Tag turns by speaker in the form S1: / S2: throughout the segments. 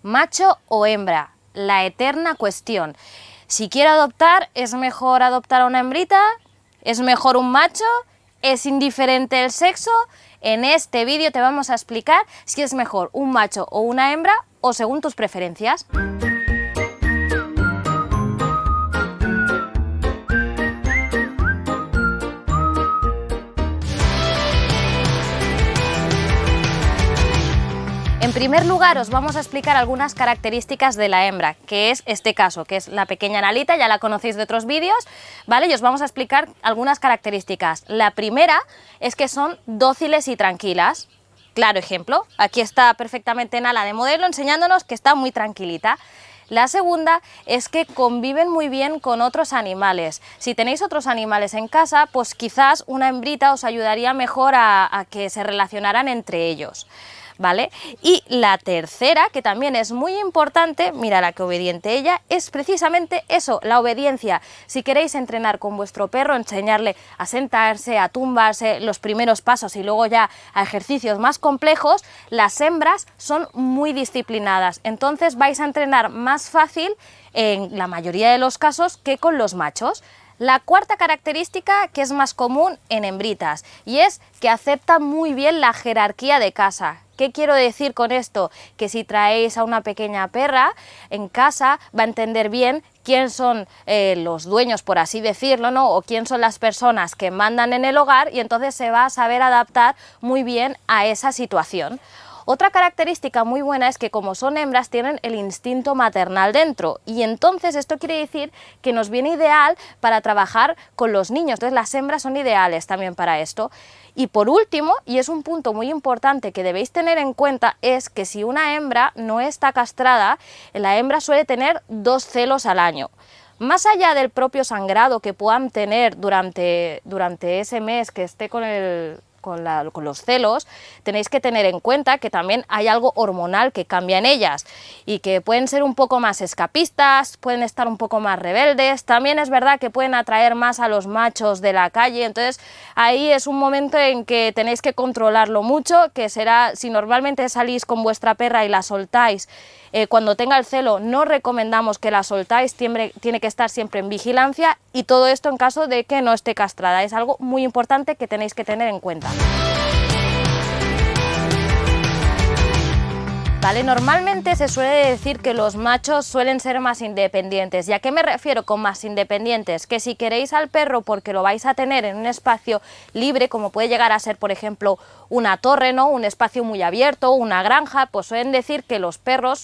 S1: macho o hembra, la eterna cuestión. Si quiero adoptar, ¿es mejor adoptar a una hembrita? ¿Es mejor un macho? ¿Es indiferente el sexo? En este vídeo te vamos a explicar si es mejor un macho o una hembra o según tus preferencias. En primer lugar, os vamos a explicar algunas características de la hembra, que es este caso, que es la pequeña Nalita, ya la conocéis de otros vídeos, ¿vale? Y os vamos a explicar algunas características. La primera es que son dóciles y tranquilas. Claro ejemplo, aquí está perfectamente Nala de modelo enseñándonos que está muy tranquilita. La segunda es que conviven muy bien con otros animales. Si tenéis otros animales en casa, pues quizás una hembrita os ayudaría mejor a que se relacionaran entre ellos, ¿vale? Y la tercera, que también es muy importante, mira la que obediente ella, es precisamente eso, la obediencia. Si queréis entrenar con vuestro perro, enseñarle a sentarse, a tumbarse, los primeros pasos y luego ya a ejercicios más complejos, las hembras son muy disciplinadas, entonces vais a entrenar más fácil en la mayoría de los casos que con los machos. La cuarta característica, que es más común en hembritas, y es que aceptan muy bien la jerarquía de casa. ¿Qué quiero decir con esto? Que si traéis a una pequeña perra en casa, va a entender bien quién son los dueños, por así decirlo, ¿no? O quién son las personas que mandan en el hogar, y entonces se va a saber adaptar muy bien a esa situación. Otra característica muy buena es que como son hembras tienen el instinto maternal dentro, y entonces esto quiere decir que nos viene ideal para trabajar con los niños. Entonces las hembras son ideales también para esto. Y por último, y es un punto muy importante que debéis tener en cuenta, es que si una hembra no está castrada, la hembra suele tener 2 celos al año. Más allá del propio sangrado que puedan tener durante ese mes que esté con los celos, tenéis que tener en cuenta que también hay algo hormonal que cambia en ellas y que pueden ser un poco más escapistas, pueden estar un poco más rebeldes, también es verdad que pueden atraer más a los machos de la calle, entonces ahí es un momento en que tenéis que controlarlo mucho, que será, si normalmente salís con vuestra perra y la soltáis, cuando tenga el celo no recomendamos que la soltáis, tiene que estar siempre en vigilancia, y todo esto en caso de que no esté castrada, es algo muy importante que tenéis que tener en cuenta. ¿Vale? Normalmente se suele decir que los machos suelen ser más independientes. ¿Y a qué me refiero con más independientes? Que si queréis al perro porque lo vais a tener en un espacio libre, como puede llegar a ser, por ejemplo, una torre, ¿no? Un espacio muy abierto, una granja, pues suelen decir que los perros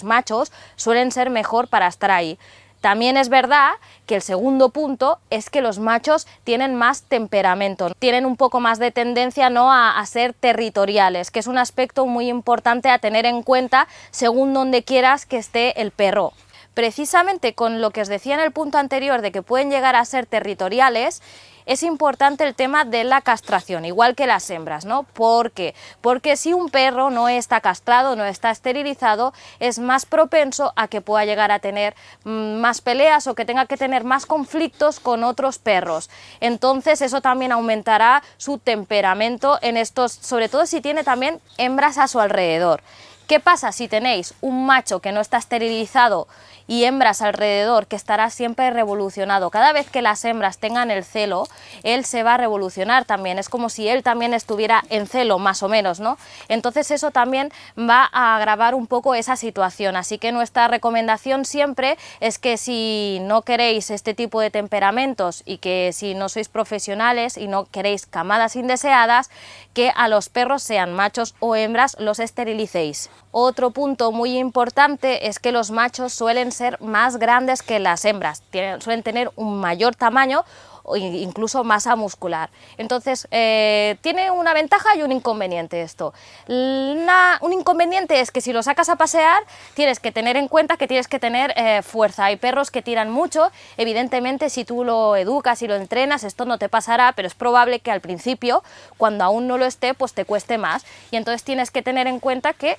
S1: machos suelen ser mejor para estar ahí. También es verdad que el segundo punto es que los machos tienen más temperamento, tienen un poco más de tendencia, ¿no?, a ser territoriales, que es un aspecto muy importante a tener en cuenta según donde quieras que esté el perro. Precisamente con lo que os decía en el punto anterior de que pueden llegar a ser territoriales, es importante el tema de la castración, igual que las hembras, ¿no? ¿Por qué? Porque si un perro no está castrado, no está esterilizado, es más propenso a que pueda llegar a tener más peleas o que tenga que tener más conflictos con otros perros. Entonces eso también aumentará su temperamento en estos, sobre todo si tiene también hembras a su alrededor. ¿Qué pasa si tenéis un macho que no está esterilizado y hembras alrededor, que estará siempre revolucionado? Cada vez que las hembras tengan el celo, él se va a revolucionar también, es como si él también estuviera en celo, más o menos, ¿no? Entonces eso también va a agravar un poco esa situación, así que nuestra recomendación siempre es que si no queréis este tipo de temperamentos y que si no sois profesionales y no queréis camadas indeseadas, que a los perros, sean machos o hembras, los esterilicéis. Otro punto muy importante es que los machos suelen ser más grandes que las hembras, suelen tener un mayor tamaño o incluso masa muscular. Entonces tiene una ventaja y un inconveniente esto. Un inconveniente es que si lo sacas a pasear tienes que tener en cuenta que tienes que tener fuerza. Hay perros que tiran mucho, evidentemente si tú lo educas y lo entrenas esto no te pasará, pero es probable que al principio, cuando aún no lo esté, pues te cueste más, y entonces tienes que tener en cuenta que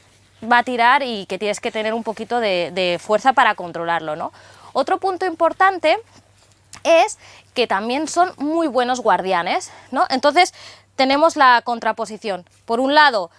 S1: va a tirar y que tienes que tener un poquito de fuerza para controlarlo, ¿no? Otro punto importante es que también son muy buenos guardianes, ¿no? Entonces tenemos la contraposición. Por un lado,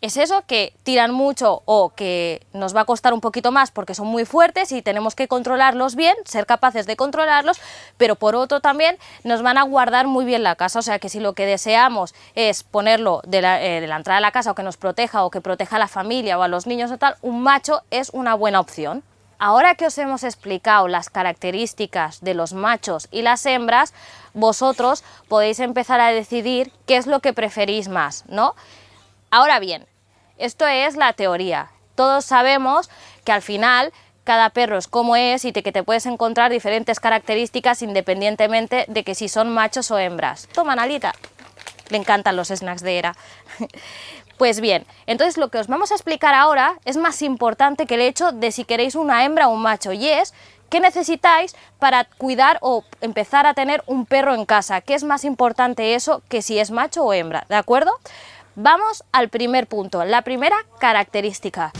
S1: es eso, que tiran mucho o que nos va a costar un poquito más porque son muy fuertes y tenemos que controlarlos bien, ser capaces de controlarlos, pero por otro también nos van a guardar muy bien la casa. O sea que si lo que deseamos es ponerlo de la entrada de la casa, o que nos proteja o que proteja a la familia o a los niños o tal, un macho es una buena opción. Ahora que os hemos explicado las características de los machos y las hembras, vosotros podéis empezar a decidir qué es lo que preferís más, ¿no? Ahora bien, esto es la teoría. Todos sabemos que al final cada perro es como es y que te puedes encontrar diferentes características independientemente de que si son machos o hembras. Toma, Nalita. Le encantan los snacks de Era. Pues bien, entonces lo que os vamos a explicar ahora es más importante que el hecho de si queréis una hembra o un macho, y es qué necesitáis para cuidar o empezar a tener un perro en casa. ¿Qué es más importante eso que si es macho o hembra? ¿De acuerdo? Vamos al primer punto, la primera característica.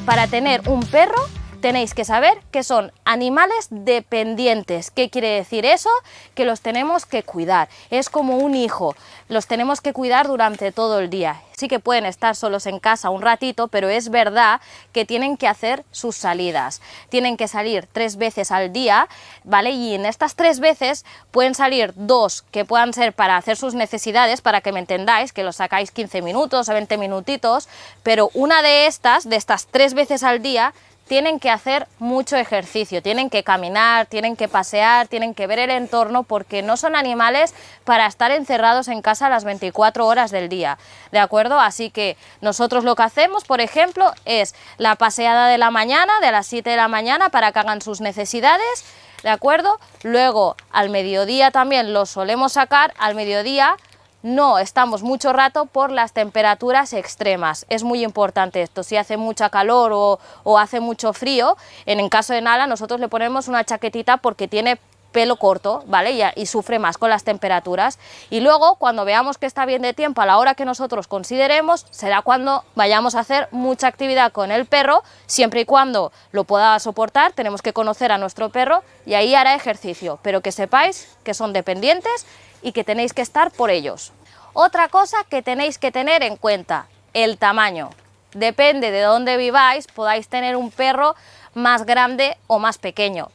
S1: Para tener un perro tenéis que saber que son animales dependientes. ¿Qué quiere decir eso? Que los tenemos que cuidar. Es como un hijo, los tenemos que cuidar durante todo el día. Sí que pueden estar solos en casa un ratito, pero es verdad que tienen que hacer sus salidas. Tienen que salir 3 veces al día, ¿vale? Y en estas 3 veces pueden salir 2 que puedan ser para hacer sus necesidades, para que me entendáis, que los sacáis 15 minutos o 20 minutitos, pero una de estas 3 veces al día, tienen que hacer mucho ejercicio, tienen que caminar, tienen que pasear, tienen que ver el entorno, porque no son animales para estar encerrados en casa las 24 horas del día, ¿de acuerdo? Así que nosotros lo que hacemos, por ejemplo, es la paseada de la mañana, de las 7 de la mañana, para que hagan sus necesidades, ¿de acuerdo? Luego, al mediodía también los solemos sacar, al mediodía no estamos mucho rato por las temperaturas extremas. Es muy importante esto. Si hace mucha calor o hace mucho frío, en caso de Nala nosotros le ponemos una chaquetita porque tiene pelo corto, ¿vale? Y sufre más con las temperaturas. Y luego, cuando veamos que está bien de tiempo, a la hora que nosotros consideremos, será cuando vayamos a hacer mucha actividad con el perro, siempre y cuando lo pueda soportar. Tenemos que conocer a nuestro perro y ahí hará ejercicio, pero que sepáis que son dependientes y que tenéis que estar por ellos. Otra cosa que tenéis que tener en cuenta, el tamaño. Depende de dónde viváis, podáis tener un perro más grande o más pequeño.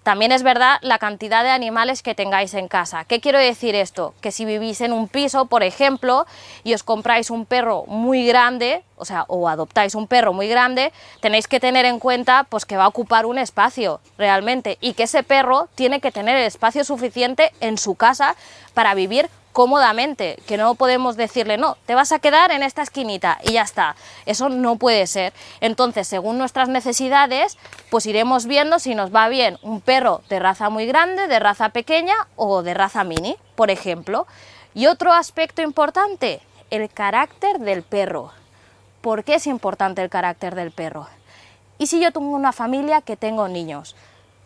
S1: También es verdad la cantidad de animales que tengáis en casa. ¿Qué quiero decir esto? Que si vivís en un piso, por ejemplo, y os compráis un perro muy grande, o adoptáis un perro muy grande, tenéis que tener en cuenta pues, que va a ocupar un espacio realmente, y que ese perro tiene que tener el espacio suficiente en su casa para vivir cómodamente, que no podemos decirle, no, te vas a quedar en esta esquinita y ya está. Eso no puede ser. Entonces, según nuestras necesidades, pues iremos viendo si nos va bien un perro de raza muy grande, de raza pequeña o de raza mini, por ejemplo. Y otro aspecto importante, el carácter del perro. ¿Por qué es importante el carácter del perro? ¿Y si yo tengo una familia que tengo niños?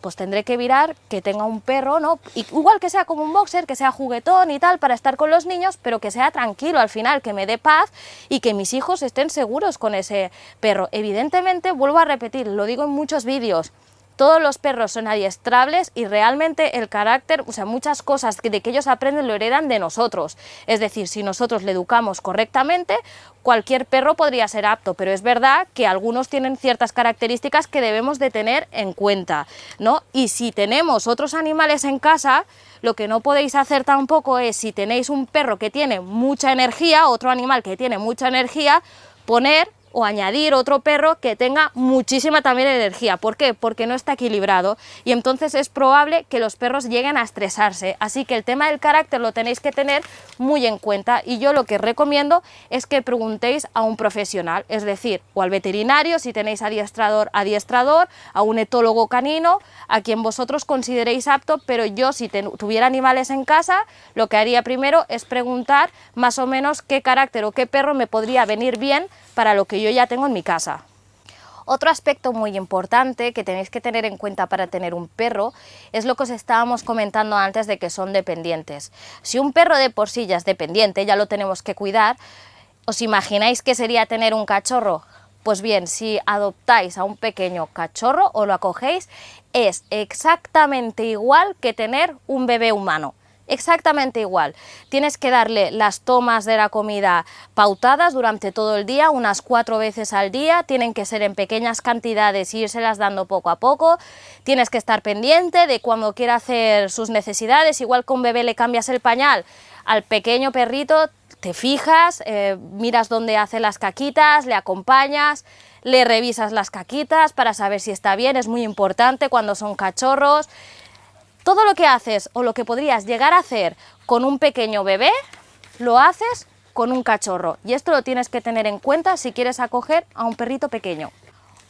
S1: Pues tendré que mirar que tenga un perro, ¿no? Igual que sea como un boxer, que sea juguetón y tal, para estar con los niños, pero que sea tranquilo al final, que me dé paz y que mis hijos estén seguros con ese perro. Evidentemente, vuelvo a repetir, lo digo en muchos vídeos, todos los perros son adiestrables y realmente el carácter, muchas cosas de que ellos aprenden lo heredan de nosotros. Es decir, si nosotros le educamos correctamente, cualquier perro podría ser apto, pero es verdad que algunos tienen ciertas características que debemos de tener en cuenta, ¿no? Y si tenemos otros animales en casa, lo que no podéis hacer tampoco es, si tenéis un perro que tiene mucha energía, otro animal que tiene mucha energía, poner o añadir otro perro que tenga muchísima también energía. ¿Por qué? Porque no está equilibrado y entonces es probable que los perros lleguen a estresarse. Así que el tema del carácter lo tenéis que tener muy en cuenta, y yo lo que recomiendo es que preguntéis a un profesional, es decir, o al veterinario si tenéis adiestrador, a un etólogo canino, a quien vosotros consideréis apto, pero yo si tuviera animales en casa, lo que haría primero es preguntar más o menos qué carácter o qué perro me podría venir bien para lo que yo ya tengo en mi casa. Otro aspecto muy importante que tenéis que tener en cuenta para tener un perro es lo que os estábamos comentando antes de que son dependientes. Si un perro de por sí ya es dependiente, ya lo tenemos que cuidar, ¿os imagináis qué sería tener un cachorro? Pues bien, si adoptáis a un pequeño cachorro o lo acogéis, es exactamente igual que tener un bebé humano. Exactamente igual, tienes que darle las tomas de la comida pautadas durante todo el día, unas 4 veces al día, tienen que ser en pequeñas cantidades y írselas dando poco a poco, tienes que estar pendiente de cuando quiera hacer sus necesidades, igual que a un bebé le cambias el pañal, al pequeño perrito te fijas, miras dónde hace las caquitas, le acompañas, le revisas las caquitas para saber si está bien, es muy importante cuando son cachorros. Todo lo que haces o lo que podrías llegar a hacer con un pequeño bebé, lo haces con un cachorro. Y esto lo tienes que tener en cuenta si quieres acoger a un perrito pequeño.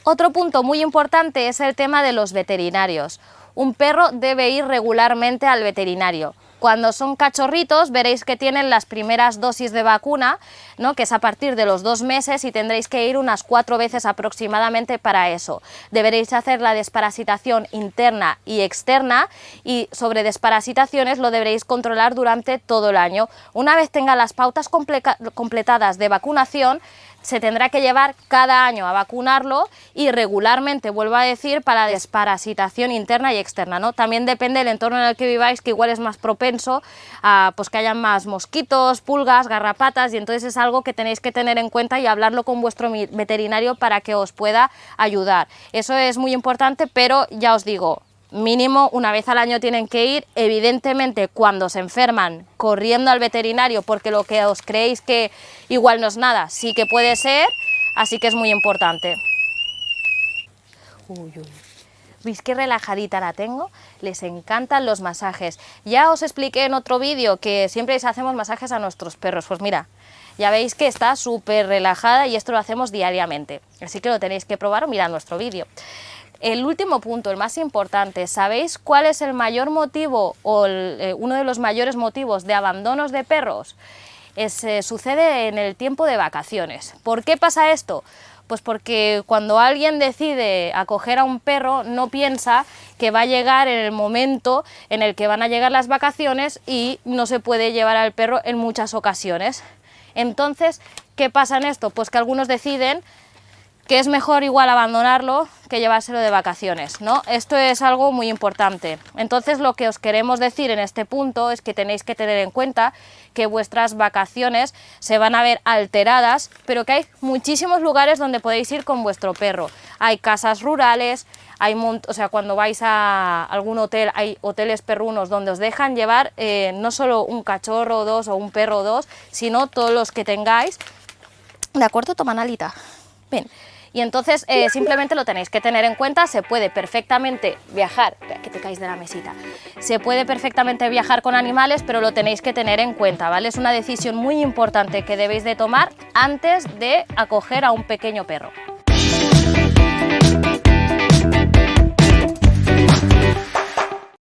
S1: Otro punto muy importante es el tema de los veterinarios. Un perro debe ir regularmente al veterinario. Cuando son cachorritos veréis que tienen las primeras dosis de vacuna, ¿no? Que es a partir de los 2 meses y tendréis que ir unas 4 veces aproximadamente para eso. Deberéis hacer la desparasitación interna y externa y sobre desparasitaciones lo deberéis controlar durante todo el año. Una vez tenga las pautas completadas de vacunación, se tendrá que llevar cada año a vacunarlo y regularmente, vuelvo a decir, para la desparasitación interna y externa, ¿no? También depende del entorno en el que viváis, que igual es más propenso a pues, que hayan más mosquitos, pulgas, garrapatas, y entonces es algo que tenéis que tener en cuenta y hablarlo con vuestro veterinario para que os pueda ayudar. Eso es muy importante, pero ya os digo, mínimo una vez al año tienen que ir, evidentemente cuando se enferman corriendo al veterinario porque lo que os creéis que igual no es nada, sí que puede ser, así que es muy importante. Uy, uy. ¿Veis qué relajadita la tengo? Les encantan los masajes. Ya os expliqué en otro vídeo que siempre les hacemos masajes a nuestros perros, pues mira, ya veis que está súper relajada y esto lo hacemos diariamente, así que lo tenéis que probar o mirar nuestro vídeo. El último punto, el más importante, ¿sabéis cuál es el mayor motivo o uno de los mayores motivos de abandonos de perros? Sucede en el tiempo de vacaciones. ¿Por qué pasa esto? Pues porque cuando alguien decide acoger a un perro no piensa que va a llegar en el momento en el que van a llegar las vacaciones y no se puede llevar al perro en muchas ocasiones. Entonces, ¿qué pasa en esto? Pues que algunos deciden que es mejor igual abandonarlo que llevárselo de vacaciones, ¿no? Esto es algo muy importante. Entonces lo que os queremos decir en este punto es que tenéis que tener en cuenta que vuestras vacaciones se van a ver alteradas, pero que hay muchísimos lugares donde podéis ir con vuestro perro. Hay casas rurales, o sea, cuando vais a algún hotel, hay hoteles perrunos donde os dejan llevar no solo un cachorro o 2 o un perro o 2, sino todos los que tengáis. ¿De acuerdo? Toma, Nalita. Bien. Y entonces simplemente lo tenéis que tener en cuenta, se puede perfectamente viajar, que te caes de la mesita, se puede perfectamente viajar con animales, pero lo tenéis que tener en cuenta, ¿vale? Es una decisión muy importante que debéis de tomar antes de acoger a un pequeño perro.